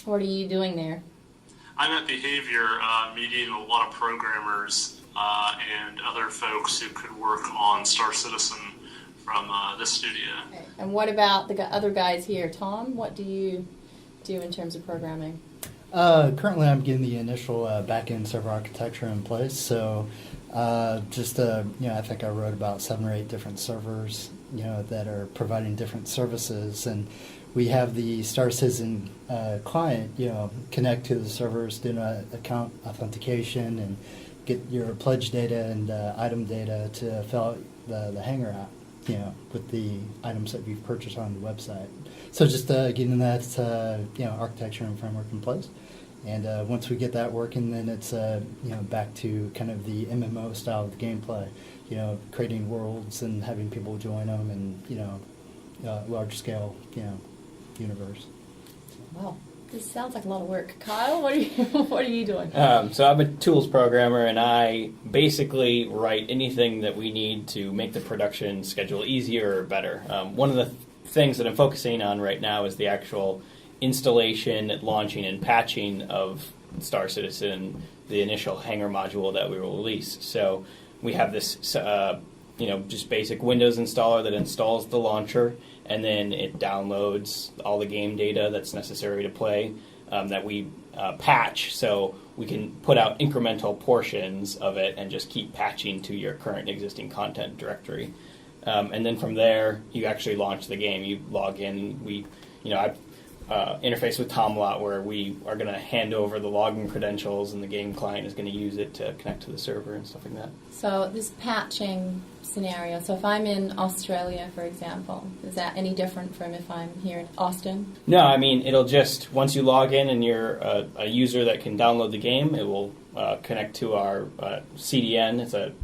What are you doing there? I'm at Behavior, meeting a lot of programmers and other folks who could work on Star Citizen from this studio. Okay. And what about the other guys here? Tom, what do you do in terms of programming? Currently, I'm getting the initial back-end server architecture in place. So, I think I wrote about 7 or 8 different servers, that are providing different services, and we have the Star Citizen client, connect to the servers, do account authentication, and get your pledge data and item data to fill out the Hangar app, with the items that we've purchased on the website. So just getting that, architecture and framework in place. And once we get that working, then it's, back to kind of the MMO style of the gameplay, creating worlds and having people join them and, large scale, universe. Wow, this sounds like a lot of work. Kyle, what are you doing? So I'm a tools programmer, and I basically write anything that we need to make the production schedule easier or better. One of the things that I'm focusing on right now is the actual installation, launching, and patching of Star Citizen, the initial Hangar module that we will release. So we have this, just basic Windows installer that installs the launcher, and then it downloads all the game data that's necessary to play that we patch, so we can put out incremental portions of it and just keep patching to your current existing content directory. And then from there, you actually launch the game. You log in. I interface with Tom a lot, where we are going to hand over the login credentials, and the game client is going to use it to connect to the server and stuff like that. So this patching scenario, so if I'm in Australia, for example, is that any different from if I'm here in Austin? No, I mean, it'll just, once you log in and you're a user that can download the game, it will connect to our CDN.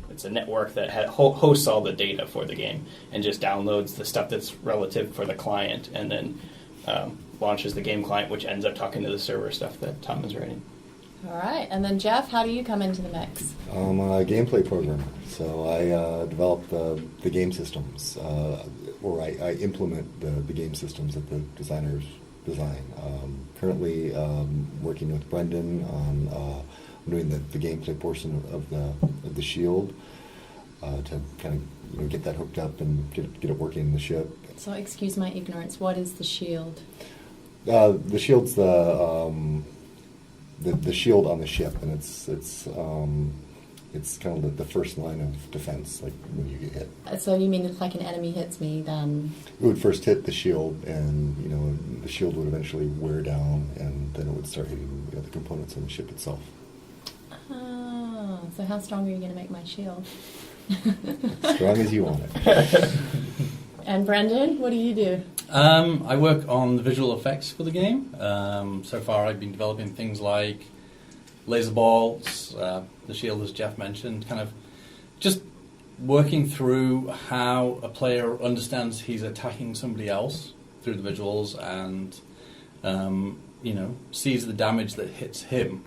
It's a network that hosts all the data for the game and just downloads the stuff that's relative for the client, and then launches the game client, which ends up talking to the server stuff that Tom is writing. All right. And then, Jeff, how do you come into the mix? I'm a gameplay programmer, so I develop the game systems, or I implement the game systems that the designers design. Currently working with Brendan on doing the gameplay portion of the shield to kind of get that hooked up and get it working in the ship. So, excuse my ignorance, what is the shield? The shield's the shield on the ship, and it's kind of the first line of defense, like when you get hit. So you mean if like an enemy hits me, then it would first hit the shield, and the shield would eventually wear down, and then it would start hitting the components on the ship itself. Oh, so how strong are you going to make my shield? As strong as you want it. And Brendan, what do you do? I work on the visual effects for the game. So far I've been developing things like laser bolts, the shield, as Jeff mentioned, kind of just working through how a player understands he's attacking somebody else through the visuals, and sees the damage that hits him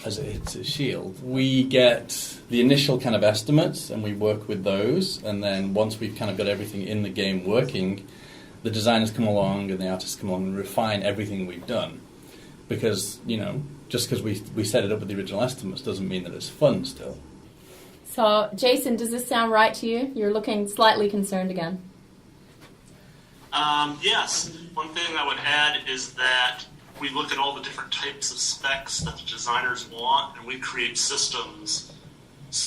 as it hits his shield. We get the initial kind of estimates, and we work with those, and then once we've kind of got everything in the game working, the designers come along and the artists come along and refine everything we've done. Because, just because we set it up with the original estimates doesn't mean that it's fun still. So, Jason, does this sound right to you? You're looking slightly concerned again. Yes. One thing I would add is that we look at all the different types of specs that the designers want, and we create systems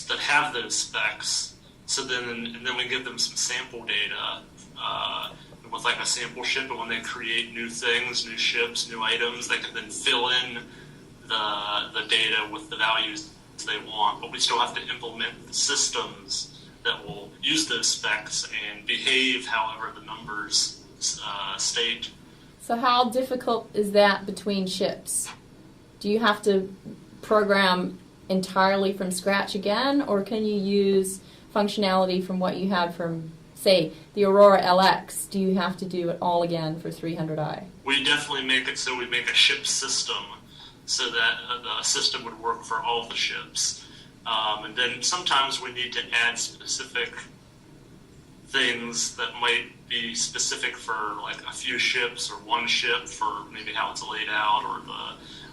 that have those specs. So then we give them some sample data with like a sample ship, and when they create new things, new ships, new items, they can then fill in the data with the values they want. But we still have to implement the systems that will use those specs and behave however the numbers state. So how difficult is that between ships? Do you have to program entirely from scratch again, or can you use functionality from what you had from, say, the Aurora LX? Do you have to do it all again for 300i? We definitely make it so we make a ship system so that the system would work for all the ships. And then sometimes we need to add specific things that might be specific for like a few ships or one ship for maybe how it's laid out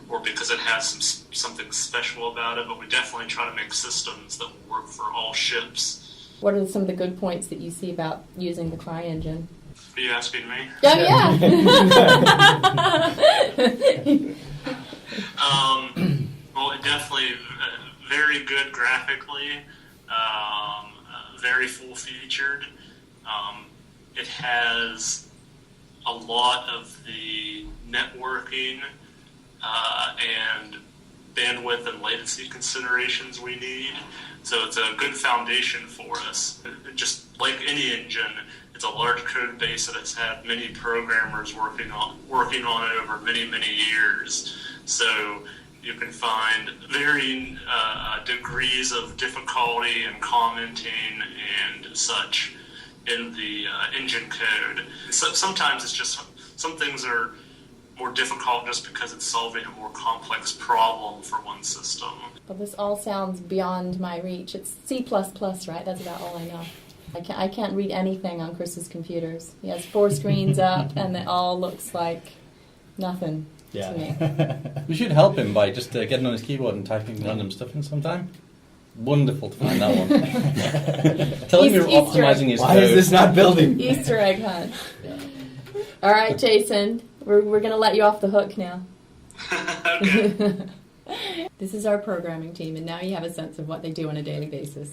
or because it has something special about it. But we definitely try to make systems that will work for all ships. What are some of the good points that you see about using the CryEngine? Are you asking me? Oh, yeah. Well, it definitely very good graphically, very full-featured. It has a lot of the networking and bandwidth and latency considerations we need. So it's a good foundation for us. Just like any engine, it's a large code base that has had many programmers working on it over many, many years. So you can find varying degrees of difficulty and commenting and such in the engine code. So sometimes it's just, some things are more difficult just because it's solving a more complex problem for one system. Well, this all sounds beyond my reach. It's C++, right? That's about all I know. I can't read anything on Chris's computers. He has 4 screens up, and it all looks like nothing to me. We should help him by just getting on his keyboard and typing random stuff in sometime. Wonderful to find that one. Tell him you're optimizing his code. Why is this not building? Easter egg hunt. All right, Jason, we're going to let you off the hook now. Okay. This is our programming team, and now you have a sense of what they do on a daily basis.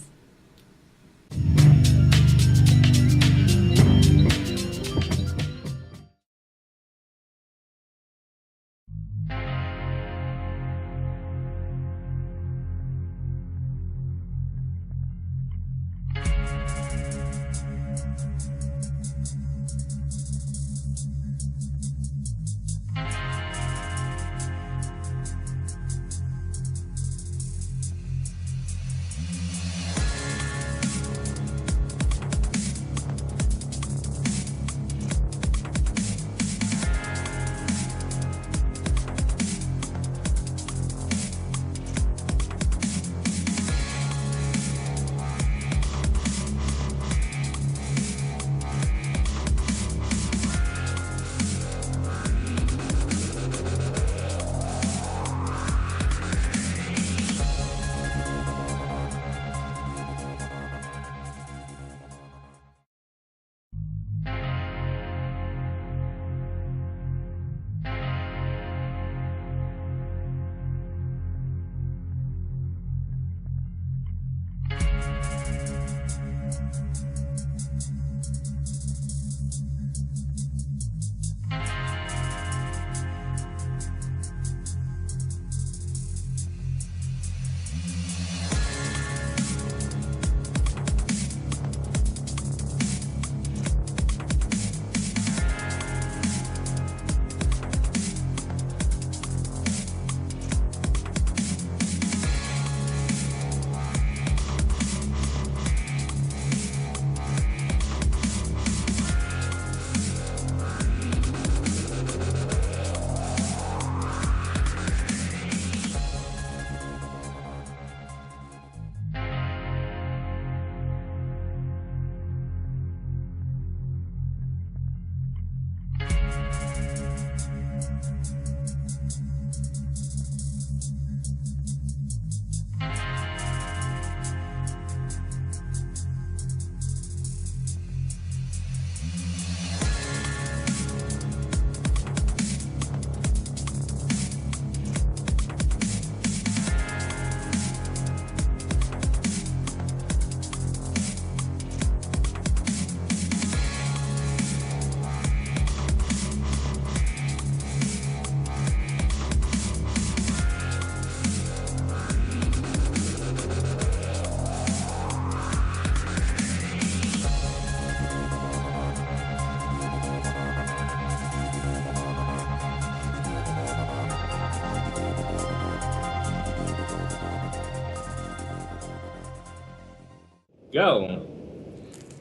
Go.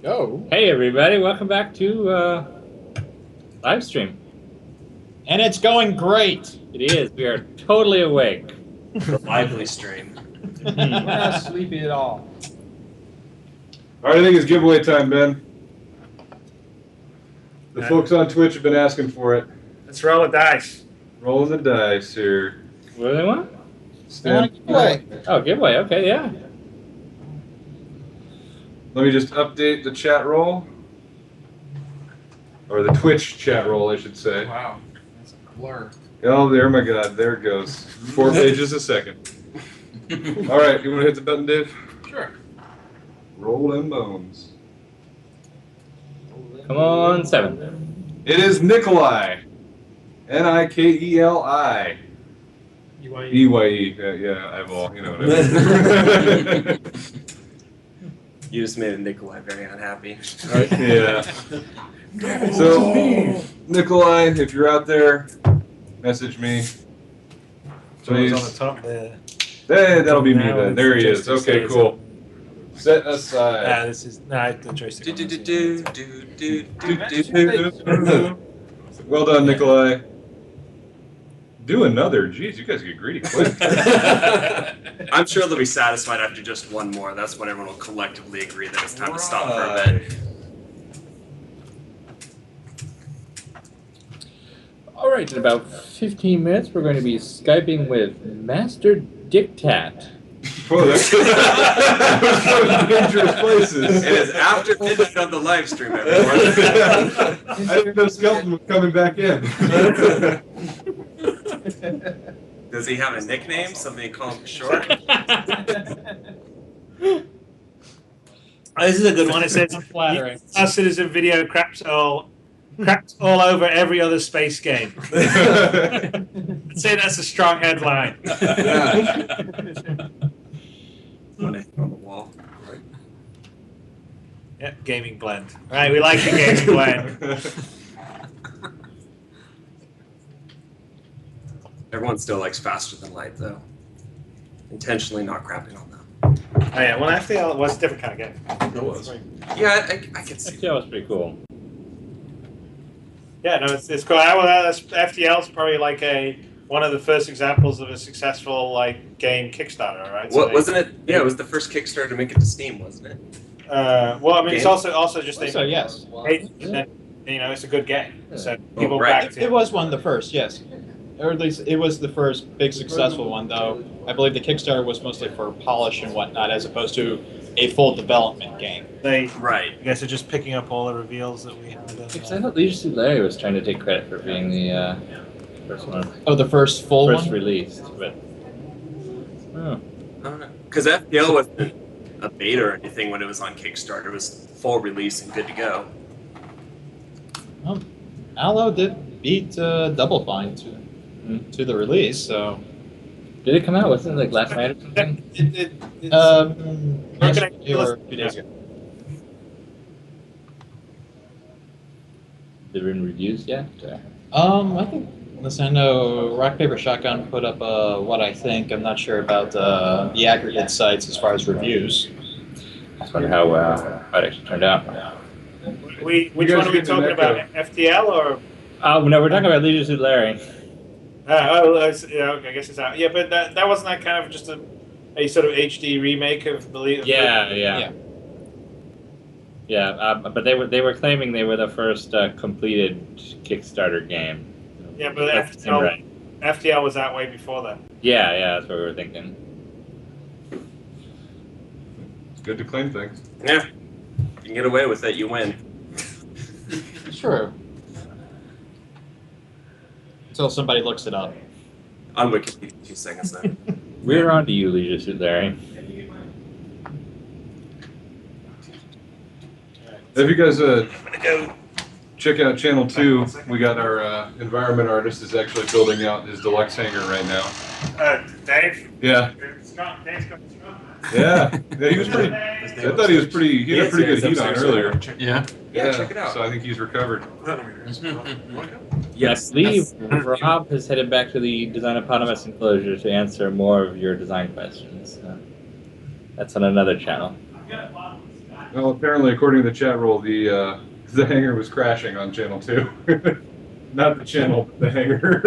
Go. Hey, everybody. Welcome back to live stream. And it's going great. It is. We are totally awake. Lively stream. We're not sleepy at all. All right, I think it's giveaway time, Ben. The folks on Twitch have been asking for it. Let's roll a dice. Rolling the dice here. What do they want? Stand. Oh, giveaway. Okay, yeah. Let me just update the chat roll. Or the Twitch chat roll, I should say. Wow, that's a blur. Oh, there, my God. There it goes. 4 pages a second. All right, you want to hit the button, Dave? Sure. Roll them bones. Come on, 7. It is Nikolai. Nikeli. EYE. Yeah, eyeball. You know what I mean. You just made Nikolai very unhappy. Yeah. So, Nikolai, if you're out there, message me. Please. On the top there. Hey, that'll be me then. There he is. Okay, cool. Set aside. This is the joystick. Well done, Nikolai. Do another. Jeez, you guys get greedy quick. I'm sure they'll be satisfied after just one more. That's when everyone will collectively agree that it's time to stop for a bit. All right, in about 15 minutes, we're going to be Skyping with Master Dictat. Whoa, that's dangerous places. It is after midnight on the live stream, everyone. I didn't know Skeleton was coming back in. Does he have a nickname? Something you call him for short? This is a good one. It says, Flattering. our citizen video craps all over every other space game. I'd say that's a strong headline. On the wall. Yeah, gaming blend. Right, we like the gaming blend. Everyone still likes faster than light, though. Intentionally not crapping on them. Oh yeah, well, FTL was a different kind of game. It was. Yeah, I can see. That was pretty cool. Yeah, no, it's cool. FTL is probably like one of the first examples of a successful game Kickstarter, right? What wasn't it? Yeah, it was the first Kickstarter to make it to Steam, wasn't it? Well, I mean, it's also just So yes. it's a good game. So Oh, people right. backed It was one of the first, yes. Or at least it was the first big successful one, though. I believe the Kickstarter was mostly for polish and whatnot, as opposed to a full development game. Right. I guess they're just picking up all the reveals that we had. Because I thought Leisure Suit Larry was trying to take credit for being the first one. Oh, the first full First one? released, but... Oh. I don't know. Because FPL wasn't a beta or anything when it was on Kickstarter. It was full release and good to go. Allo did beat Double Fine to the release, so... Did it come out? Wasn't it last night or something? Yesterday or 2 days ago. Did it been reviews yet? I think, listen, I know Rock Paper Shotgun put up what I think. I'm not sure about the aggregate sites as far as reviews. I just wonder how it actually turned out. Which one are we talking about? FTL or? Oh, no, we're talking about Leisure Suit Larry. I guess it's out. Yeah, but that wasn't that kind of just a sort of HD remake of Believe. Yeah. But they were claiming they were the first completed Kickstarter game. Yeah, but FTL was that way before that. Yeah, that's what we were thinking. It's good to claim things. Yeah. You can get away with it, you win. Sure. Until somebody looks it up. On Wikipedia, 2 seconds then. We're on to you, Leisure Suit Larry. If you guys check out Channel 2, we got our environment artist is actually building out his deluxe hangar right now. Dave? Yeah. Dave's got Yeah, he was pretty. I thought he was pretty. He had a pretty good heat on earlier. Yeah. Yeah, check it out. So I think he's recovered. Yes. I believe Rob has headed back to the Design Eponymous enclosure to answer more of your design questions. That's on another channel. Well, apparently, according to the chat roll, the hangar was crashing on Channel 2. Not the channel, but the hangar.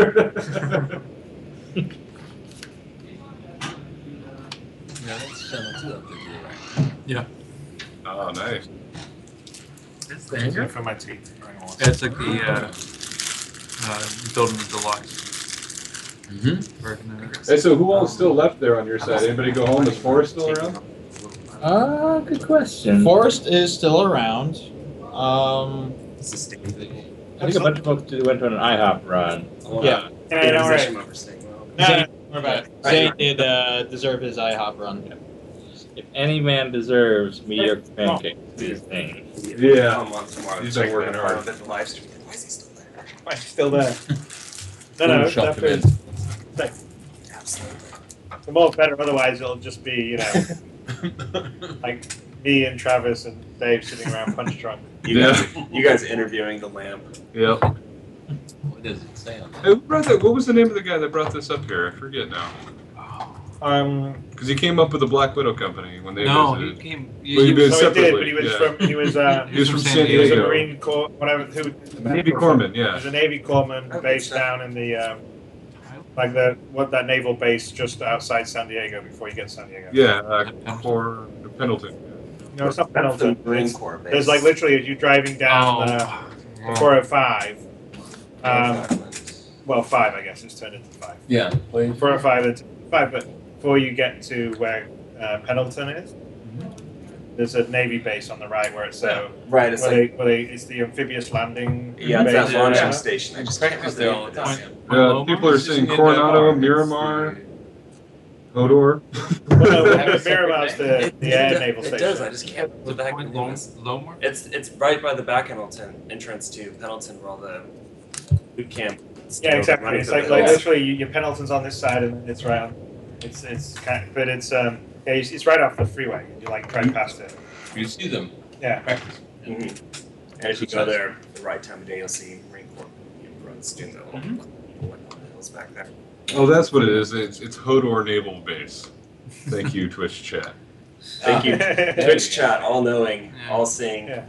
Yeah, that's Channel 2 up there, right? Yeah. Oh, nice. It's the hanger for my teeth. Yeah, it's like the building the deluxe. Hey, so who all is still left there on your side? Anybody go home? Is Forrest still around? Good question. Forrest is still around. I think a bunch of folks went on an IHOP run. Yeah. Yeah, all right. Zane, we're back. Zane did deserve his IHOP run. If any man deserves mediocre pancakes, these things. Yeah. He's been working hard. Why is he still there? Why is he still there? No, Shop that him in. is like, the more better. Otherwise, it'll just be like me and Travis and Dave sitting around Punch Drunk. You guys interviewing the lamp. Yep. What does it say on that? Hey, who brought that? What was the name of the guy that brought this up here? I forget now. Because he came up with the Black Widow Company when they visited. he came. Well, he did So he did, separately. but he was yeah. from he was from San he was a Diego. Marine Corps, whatever. Navy Corpsman, He yeah. was a Navy Corpsman based down in the like that naval base just outside San Diego before you get to San Diego. Yeah, Pendleton. No, it's not Pendleton. Marine Corps base. There's like literally as you're driving down the 405. Well, 5 I guess it's turned into 5. Yeah. 405 it's 5, but before you get to where Pendleton is, there's a Navy base on the right where it's Right, it's it's the amphibious landing. Yeah, it's base. that launching station. I just can't there all the time. People are saying Coronado, Miramar, Hodor. Well, Miramar's the air naval station. It does. I just can't. What the heck are doing? It's right by the back entrance to Pendleton, where all the boot camp. Yeah, exactly. running It's through like the hills. literally your Pendleton's on this side and it's round. It's kind of, but it's it's right off the freeway. You like drive past it. You see them. Yeah. Mm-hmm. As you go there, the right time of day, you'll see Marine Corps runs doing the little hills back there. Oh, that's what it is. It's Hodor Naval Base. Thank you, Twitch chat. Thank you, Twitch chat, all knowing, all seeing. Yeah.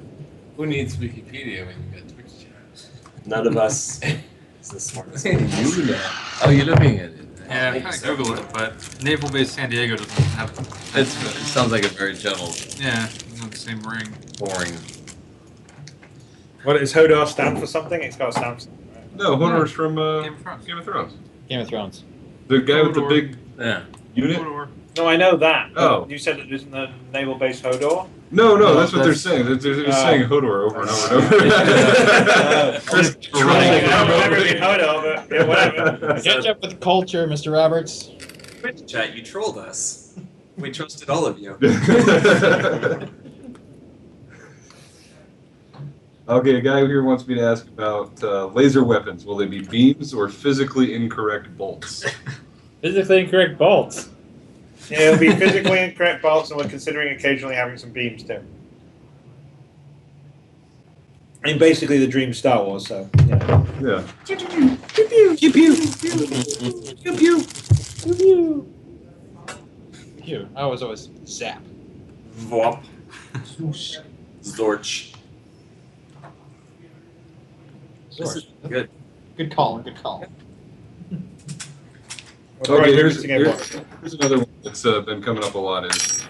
Who needs Wikipedia when you got Twitch chat? None of us is the smartest. You know. Oh, you're looking at it. Yeah, I kind of Googled it, but Naval Base San Diego doesn't have. It sounds like a very gentle, Yeah, it's not the same ring. boring. What is Hodor stand for something? It's got a stand for something, right? No, Hodor's from Game of Thrones. Game of Thrones. Game of Thrones. The guy with the Hodor. big Yeah. unit? Hodor. No, I know that. but Oh. You said it isn't the naval base Hodor? No, No, that's what they're that's- saying. They're just saying Hodor over and over and over. Just I've never been Hodor, but yeah, whatever. Catch up with the culture, Mr. Roberts. Twitch chat, you trolled us. We trusted all of you. Okay, a guy here wants me to ask about laser weapons. Will they be beams or physically incorrect bolts? Physically incorrect bolts. Yeah, it'll be physically incorrect bolts, and we're considering occasionally having some beams too. I mean, basically the dream Star Wars, so, yeah. Yeah. Pew pew! Pew pew! Pew pew! Pew pew! You. I was always zap. Vwop. Zorch. This is good. Good call. Good call. Okay, here's another one that's been coming up a lot is,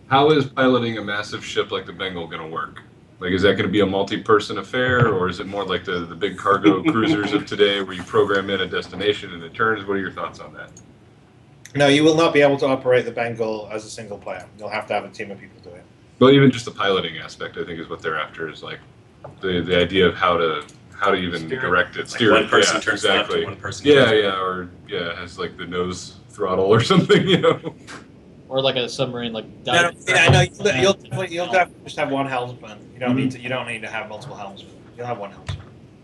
how is piloting a massive ship like the Bengal going to work? Like, is that going to be a multi-person affair, or is it more like the big cargo cruisers of today where you program in a destination and it turns? What are your thoughts on that? No, you will not be able to operate the Bengal as a single player. You'll have to have a team of people do it. Well, even just the piloting aspect, I think, is what they're after, is like the idea of how to even direct it, steer One it. person Yeah, turns left exactly. and one person Yeah, turns yeah, or has like the nose throttle or something, you know. Or like a submarine, like. No, yeah, no, you'll definitely just have one helmsman. You don't need to have multiple helmsmen. You'll have one helmsman.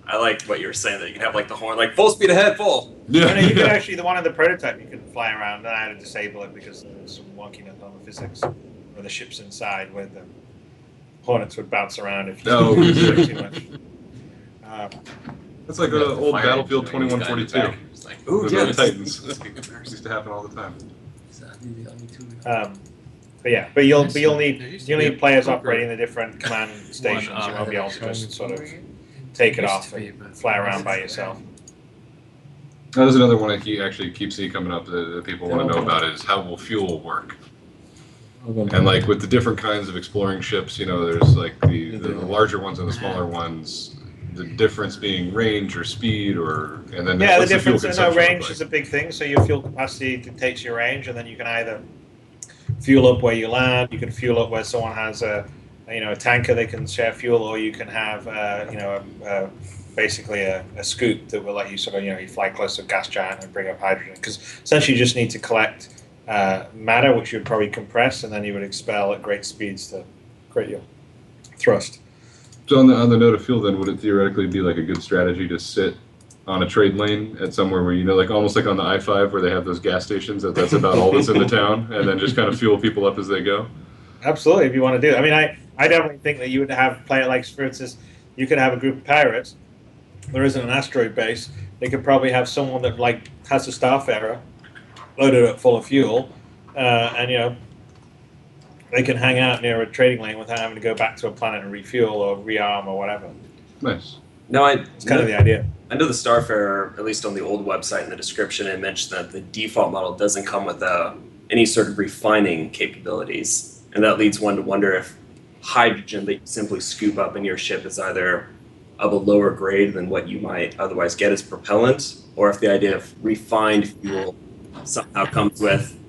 I like what you were saying, that you can have like the horn, like full speed ahead, full. Yeah. No, you can actually, the one in the prototype, you can fly around. Then I had to disable it because there's some wonkiness on the physics where the ship's inside, where the hornets would bounce around if you use too much. It's like an old Battlefield 2142. It's like, ooh, With yeah, the this Titans. is a good comparison. Used to happen all the time. But you'll need players operating the different command stations. You won't be able to just sort of take it off and fly around by yourself. There's another one I actually keep seeing coming up that people want to know about is how will fuel work? And like with the different kinds of exploring ships, you know, there's like the larger ones and the smaller ones. the difference being range or speed, and then Yeah, the what's fuel difference. No, consumption look range like? is a big thing. So your fuel capacity dictates your range, and then you can either fuel up where you land. You can fuel up where someone has a tanker they can share fuel, or you can have basically a scoop that will let you sort of you fly close to a gas giant and bring up hydrogen. Because essentially you just need to collect matter, which you would probably compress, and then you would expel at great speeds to create your thrust. So on the note of fuel, then would it theoretically be like a good strategy to sit on a trade lane at somewhere where like almost like on the I-5 where they have those gas stations that's about all that's in the town, and then just kind of fuel people up as they go? Absolutely, if you want to do it. I mean, I definitely think that you would have play it like, for instance, you could have a group of pirates. There isn't an asteroid base. They could probably have someone that like has a starfarer loaded up full of fuel, and they can hang out near a trading lane without having to go back to a planet and refuel or rearm or whatever. Nice. No, It's kind of the idea. I know the Starfarer, at least on the old website in the description, it mentioned that the default model doesn't come with any sort of refining capabilities. And that leads one to wonder if hydrogen that you simply scoop up in your ship is either of a lower grade than what you might otherwise get as propellant, or if the idea of refined fuel somehow comes with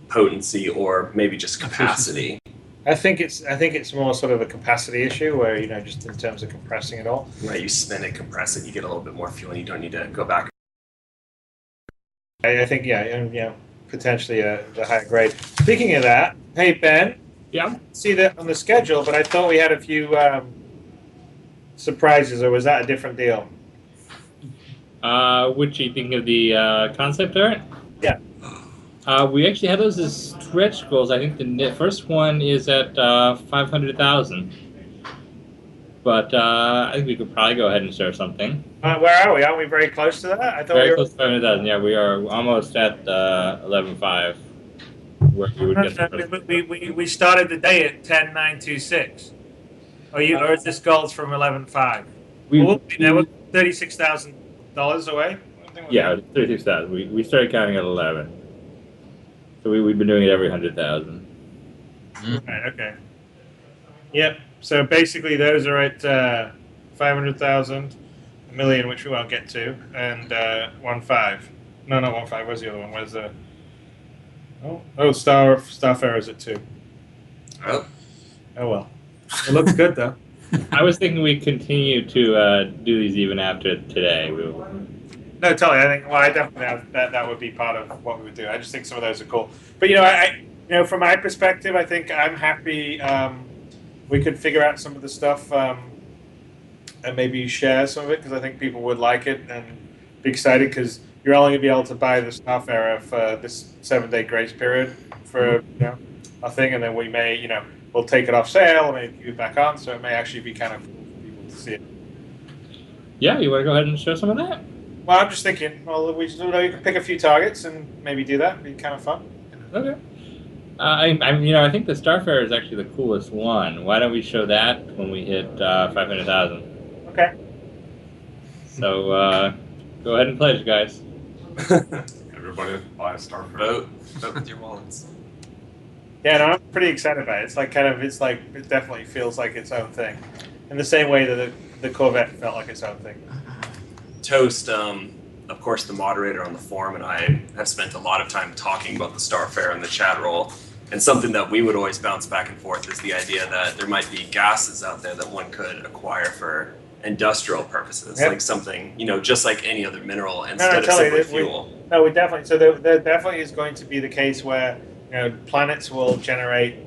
potency or maybe just capacity. I think it's more sort of a capacity issue where just in terms of compressing it all. Right, you spin it, compress it, you get a little bit more fuel, and you don't need to go back. I think and potentially the higher grade. Speaking of that, hey Ben. Yeah. See that on the schedule, but I thought we had a few surprises, or was that a different deal? Which you think of the concept art? Yeah. We actually had those as stretch goals. I think the first one is at 500,000. But I think we could probably go ahead and share something. Where are we? Aren't we very close to that? I thought Very we were close to 500,000. Yeah, we are almost at 11.5. Where we would get the first. we started the day at 10,926. Or is this goals from 11.5? We're $36,000 away. Yeah, 36,000. We started counting at 11. So we've been doing it every 100,000. Right. Okay. Yep. So basically, those are at 500,000, a million, which we won't get to, and 1.5. No, not 1.5. Where's the other one? Where's the? Starfarer's at 2. Oh. Oh well. It looks good though. I was thinking we continue to do these even after today. No, totally. I definitely have that would be part of what we would do. I just think some of those are cool. But from my perspective, I think I'm happy. We could figure out some of the stuff and maybe share some of it because I think people would like it and be excited because you're only going to be able to buy the Starfarer for this 7-day grace period for a thing, and then we may we'll take it off sale and maybe keep it back on. So it may actually be kind of cool for people to see it. Yeah, you want to go ahead and show some of that? Well, I'm just thinking. Well, we can pick a few targets and maybe do that. It'd be kind of fun. Okay. I think the Starfarer is actually the coolest one. Why don't we show that when we hit 500,000? Okay. So go ahead and pledge, guys. Everybody buy a Starfarer. Vote with your wallets. Yeah, no, I'm pretty excited about it. It's like it definitely feels like its own thing, in the same way that the Corvette felt like its own thing. Toast, of course, the moderator on the forum, and I have spent a lot of time talking about the Starfarer in the chat roll. And something that we would always bounce back and forth is the idea that there might be gases out there that one could acquire for industrial purposes, like something, just like any other mineral instead of simply fuel. We definitely. So there definitely is going to be the case where planets will generate,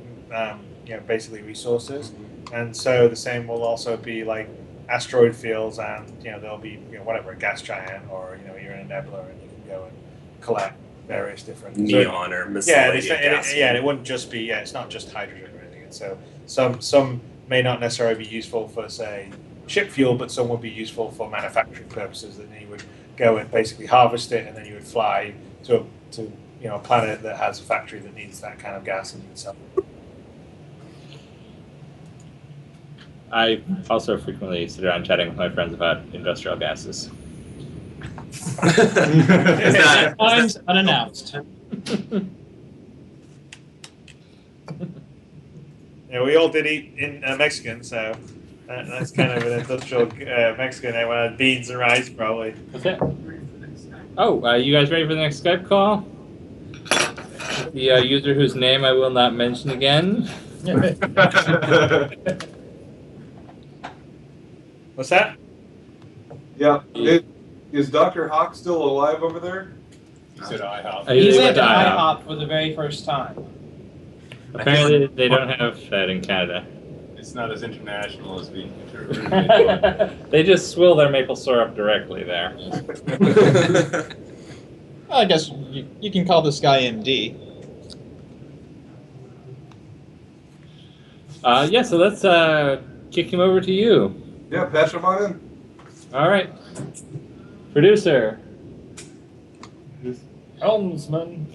basically resources, and so the same will also be like asteroid fields, and there'll be whatever, a gas giant, or you're in a nebula and you can go and collect various different neon or miscellaneous gas. And it wouldn't just be it's not just hydrogen or anything. And so some may not necessarily be useful for say ship fuel, but some would be useful for manufacturing purposes. That you would go and basically harvest it, and then you would fly to a planet that has a factory that needs that kind of gas, and you would sell it. I also frequently sit around chatting with my friends about industrial gases. Times unannounced. We all did eat in Mexican, so That's kind of an industrial Mexican name. One beans and rice, probably. Okay. Oh, you guys ready for the next Skype call? The user whose name I will not mention again. What's that? Yeah. Is Dr. Hawk still alive over there? He's at IHOP. He's at at IHOP for the very first time. Apparently, they don't have that in Canada. It's not as international as we. They just swill their maple syrup directly there. I guess you can call this guy MD. Yeah, so let's kick him over to you. Yeah, patch him on in. All right. Producer, Helmsman.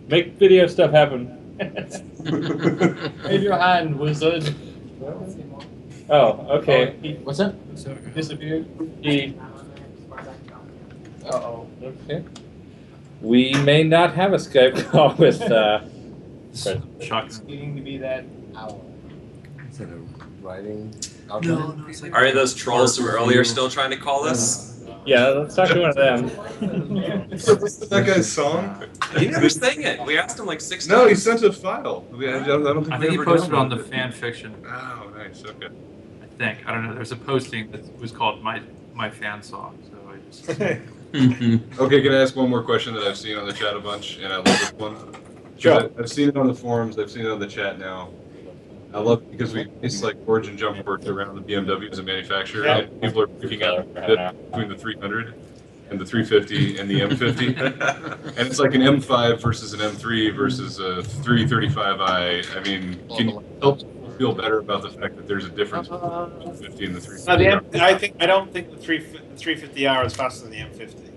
make video stuff happen. Wave your hand, wizard. Oh, okay. What's that? Disappeared. Uh-oh. Okay. We may not have a Skype call with Shocking. Needing to be that hour. Is that a writing? No, are those trolls from earlier still trying to call us? Yeah, let's talk to one of them. That guy's song? He never sang it. We asked him like 6 times. No, he sent a file. I don't think I we think he ever posted on the downloaded it. fan fiction. Oh, nice. Okay. I think. I don't know. There's a posting that was called my fan song. So I just. Okay, can I ask one more question that I've seen on the chat a bunch, and I love this one? Sure. I've seen it on the forums. I've seen it on the chat now. I love it because it's like origin jump work around the BMW as a manufacturer, Yeah. and people are picking out between the 300 and the 350 and the M50, and it's like an M5 versus an M3 versus a 335i. I mean, can you help feel better about the fact that there's a difference between the 350 and the 350? I don't think the 350R is faster than the M50.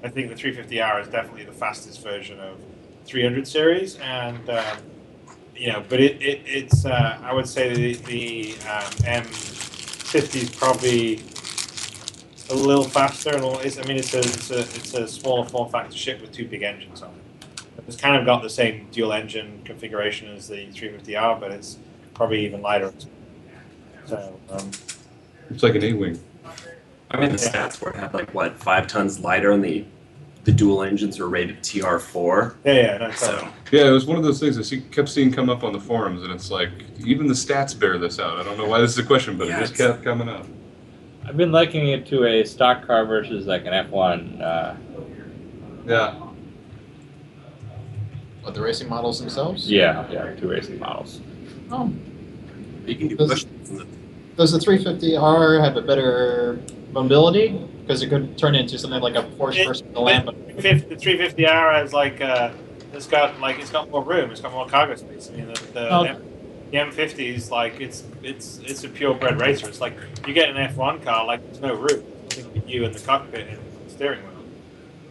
I think the 350R is definitely the fastest version of 300 series, and but it's I would say the M50 is probably a little faster, and it's a smaller form factor ship with 2 big engines on it. It's kind of got the same dual engine configuration as the 350R, but it's probably even lighter. So It's like an A-wing. I mean, the stats were had like what 5 tons lighter, and the dual engines were rated TR4. no, So Yeah, it was one of those things I kept seeing come up on the forums, and it's like, even the stats bear this out. I don't know why this is a question, but Yeah, it just kept coming up. I've been likening it to a stock car versus like an F1. Yeah. What, the racing models themselves? Yeah, 2 racing models. Oh. you can do Does- push. Does the 350R have a better mobility? Because it could turn into something like a Porsche versus a Lambo. The 350R has it's got more room. It's got more cargo space. I mean, the M50 is like it's a purebred racer. It's like you get an F1 car, like there's no room. It's you in the cockpit and the steering wheel.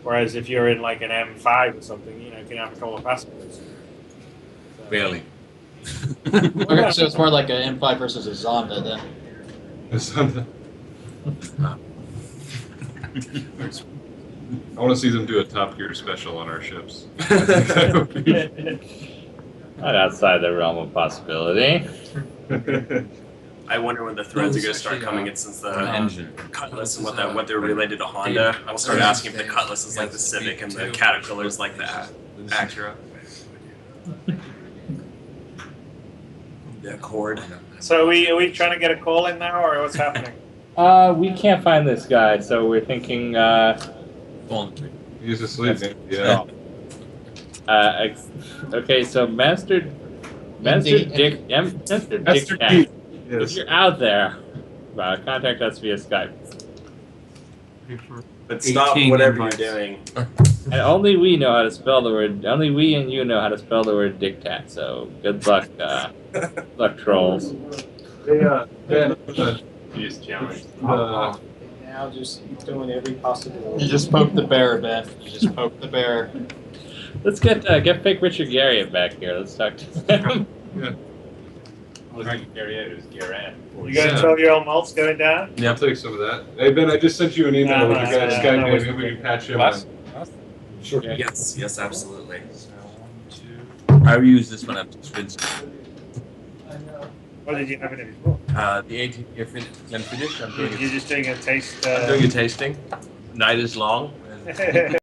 Whereas if you're in like an M5 or something, you can have a couple of passengers. So, Barely. Okay, so it's more like an M5 versus a Zonda then. I want to see them do a Top Gear special on our ships. Not outside the realm of possibility. I wonder when the threads are going to start coming in, since the Cutlass and what they're related to Honda. I'll start asking if the Cutlass is like the Civic and the Caterpillar is like the Acura. The Accord. So are we trying to get a call in now, or what's happening? We can't find this guy, so we're thinking. He's asleep. Yeah. Okay, so Master Dick Master Cat, D. if Yes. you're out there, contact us via Skype. But stop 18 whatever invites. you're doing. And only we know how to spell the word. Only we and you know how to spell the word dictat. So good luck, luck trolls. Ben, Just challenge. Now just doing every possible. You just poke the bear, Ben. You just poke the bear. Let's get fake Richard Garriott back here. Let's talk to him. Yeah. Garriott is Garrett. You got a 12-year-old malt's going down? I'll take some of that. Hey, Ben, I just sent you an email with the guy's no, Skype no, name. Maybe we can patch him on. Sure. Yes, absolutely. I use this when I'm convinced. What did you have in it before? The 18-year Glenfiddich. You're just doing a taste. I'm doing a tasting. Night is long. And